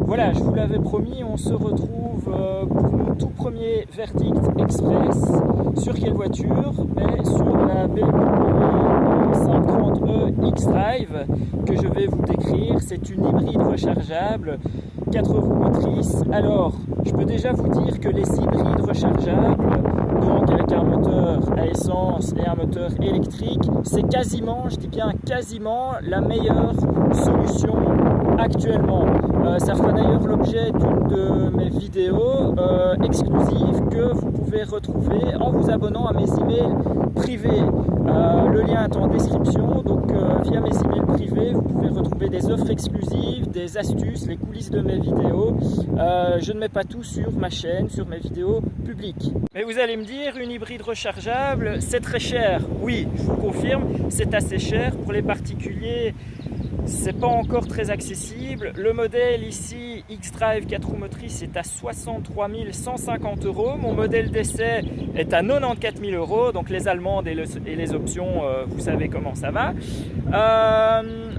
Voilà, je vous l'avais promis, on se retrouve pour mon tout premier verdict express. Sur quelle voiture? Sur la BMW 530e X-Drive que je vais vous décrire. C'est une hybride rechargeable, 4 roues motrices. Alors, je peux déjà vous dire que les hybrides rechargeables, donc avec un moteur à essence et un moteur électrique, c'est quasiment, je dis bien quasiment, la meilleure solution actuellement. Ça fera d'ailleurs l'objet d'une de mes vidéos exclusives que vous pouvez retrouver en vous abonnant à mes emails privés. Le lien est en description, donc via mes emails privés, vous pouvez retrouver des offres exclusives, des astuces, les coulisses de mes vidéos. Je ne mets pas tout sur ma chaîne, sur mes vidéos publiques. Mais vous allez me dire, une hybride rechargeable, c'est très cher. Oui, je vous confirme, c'est assez cher. Pour les particuliers, c'est pas encore très accessible. Le modèle ici, X-Drive 4 roues motrices, est à 63 150 €. Mon modèle d'essai est à 94 000 €. Donc les allemandes et les options, vous savez comment ça va.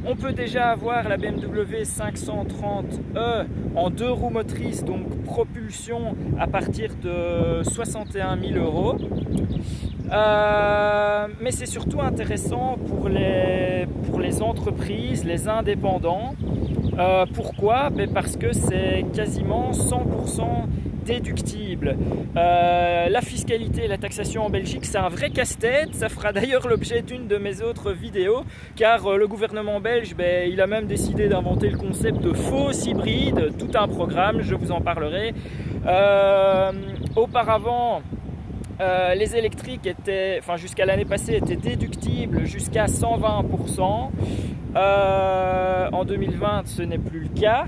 On peut déjà avoir la BMW 530e en 2 roues motrices, donc propulsion à partir de 61 000 €. Mais c'est surtout intéressant pour les entreprises, les indépendants. Pourquoi? Parce que c'est quasiment 100% déductible. La fiscalité et la taxation en Belgique, c'est un vrai casse-tête. Ça fera d'ailleurs l'objet d'une de mes autres vidéos, car le gouvernement belge, il a même décidé d'inventer le concept de faux hybride, tout un programme, je vous en parlerai. Auparavant, les électriques étaient, jusqu'à l'année passée, étaient déductibles jusqu'à 120%. En 2020, ce n'est plus le cas.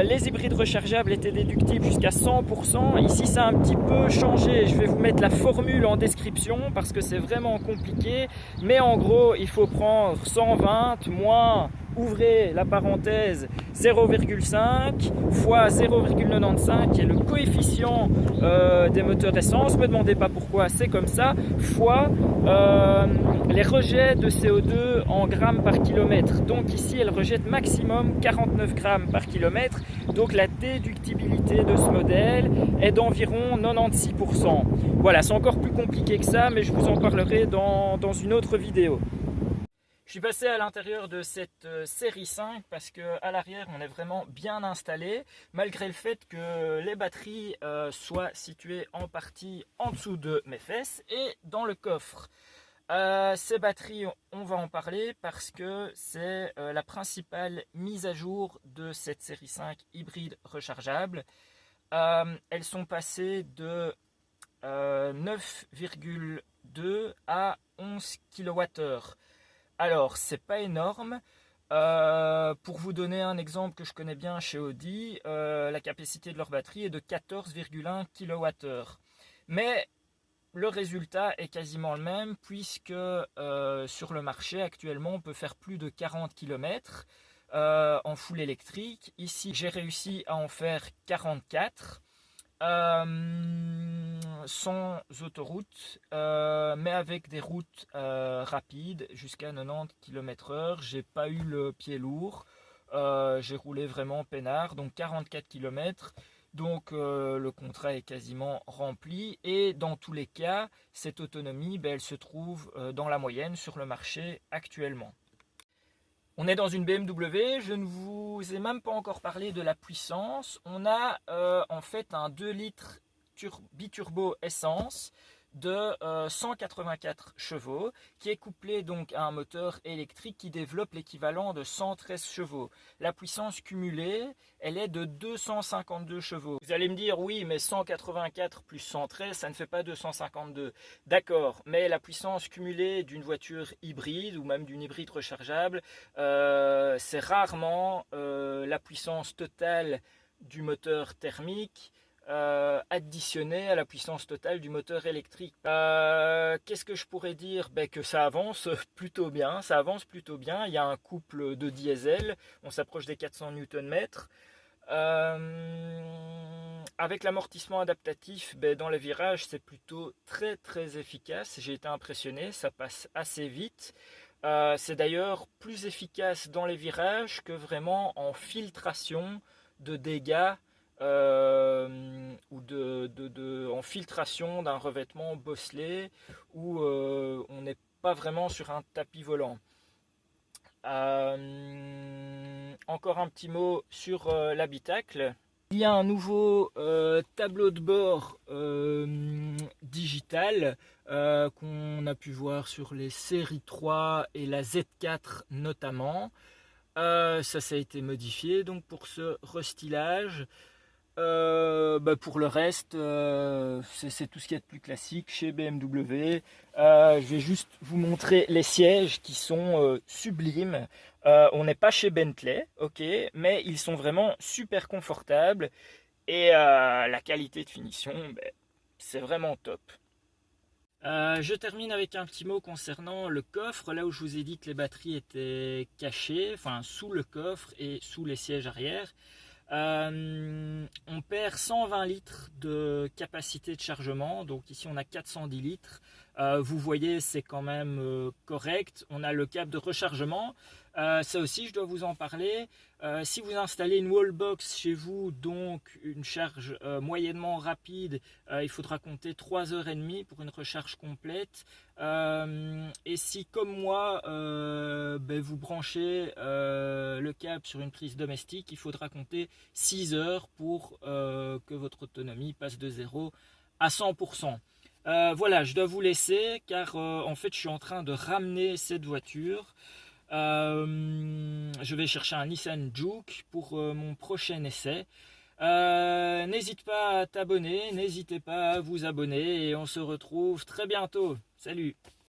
Les hybrides rechargeables étaient déductibles jusqu'à 100%. Ici, ça a un petit peu changé. Je vais vous mettre la formule en description parce que c'est vraiment compliqué. Mais en gros, il faut prendre 120 moins, ouvrez la parenthèse, 0,5 fois 0,95 qui est le coefficient des moteurs essence. Ne me demandez pas pourquoi, c'est comme ça, fois les rejets de CO2 en grammes par kilomètre. Donc ici, elle rejette maximum 49 grammes par kilomètre. Donc la déductibilité de ce modèle est d'environ 96%. Voilà, c'est encore plus compliqué que ça, mais je vous en parlerai dans une autre vidéo. Je suis passé à l'intérieur de cette série 5 parce qu'à l'arrière on est vraiment bien installé, malgré le fait que les batteries soient situées en partie en dessous de mes fesses et dans le coffre. Ces batteries, on va en parler parce que c'est la principale mise à jour de cette série 5 hybride rechargeable. Elles sont passées de 9,2 à 11 kWh. Alors, c'est pas énorme. Pour vous donner un exemple que je connais bien chez Audi, la capacité de leur batterie est de 14,1 kWh. Mais le résultat est quasiment le même puisque sur le marché actuellement on peut faire plus de 40 km en full électrique. Ici j'ai réussi à en faire 44 sans autoroute, mais avec des routes rapides jusqu'à 90 km/h. J'ai pas eu le pied lourd, j'ai roulé vraiment peinard, donc 44 km. Donc le contrat est quasiment rempli et dans tous les cas, cette autonomie, elle se trouve dans la moyenne sur le marché actuellement. On est dans une BMW, je ne vous ai même pas encore parlé de la puissance. On a en fait un 2 litres biturbo essence de 184 chevaux qui est couplé donc à un moteur électrique qui développe l'équivalent de 113 chevaux. La puissance cumulée, elle est de 252 chevaux. Vous allez me dire oui, mais 184 plus 113, ça ne fait pas 252. D'accord, mais la puissance cumulée d'une voiture hybride ou même d'une hybride rechargeable, c'est rarement la puissance totale du moteur thermique additionné à la puissance totale du moteur électrique. Qu'est-ce que je pourrais dire? Que ça avance plutôt bien, il y a un couple de diesel, on s'approche des 400 Nm. Avec l'amortissement adaptatif, dans les virages, c'est plutôt très efficace. J'ai été impressionné, ça passe assez vite. C'est d'ailleurs plus efficace dans les virages que vraiment en filtration de dégâts ou en filtration d'un revêtement bosselé où on n'est pas vraiment sur un tapis volant. Encore un petit mot sur l'habitacle. Il y a un nouveau tableau de bord digital qu'on a pu voir sur les séries 3 et la Z4 notamment. Ça a été modifié donc pour ce restylage. Pour le reste, c'est tout ce qu'il y a de plus classique chez BMW. Je vais juste vous montrer les sièges qui sont sublimes. On n'est pas chez Bentley, ok, mais ils sont vraiment super confortables et la qualité de finition, c'est vraiment top. Je termine avec un petit mot concernant le coffre, là où je vous ai dit que les batteries étaient cachées, enfin sous le coffre et sous les sièges arrière. On perd 120 litres de capacité de chargement, donc ici on a 410 litres. Vous voyez, c'est quand même correct. On a le câble de rechargement. Ça aussi, je dois vous en parler. Si vous installez une wallbox chez vous, donc une charge moyennement rapide, il faudra compter 3h30 pour une recharge complète. Et si, comme moi, vous branchez le câble sur une prise domestique, il faudra compter 6 heures pour que votre autonomie passe de 0 à 100%. Voilà, je dois vous laisser car en fait je suis en train de ramener cette voiture. Je vais chercher un Nissan Juke pour mon prochain essai. N'hésite pas à t'abonner, n'hésitez pas à vous abonner et on se retrouve très bientôt. Salut!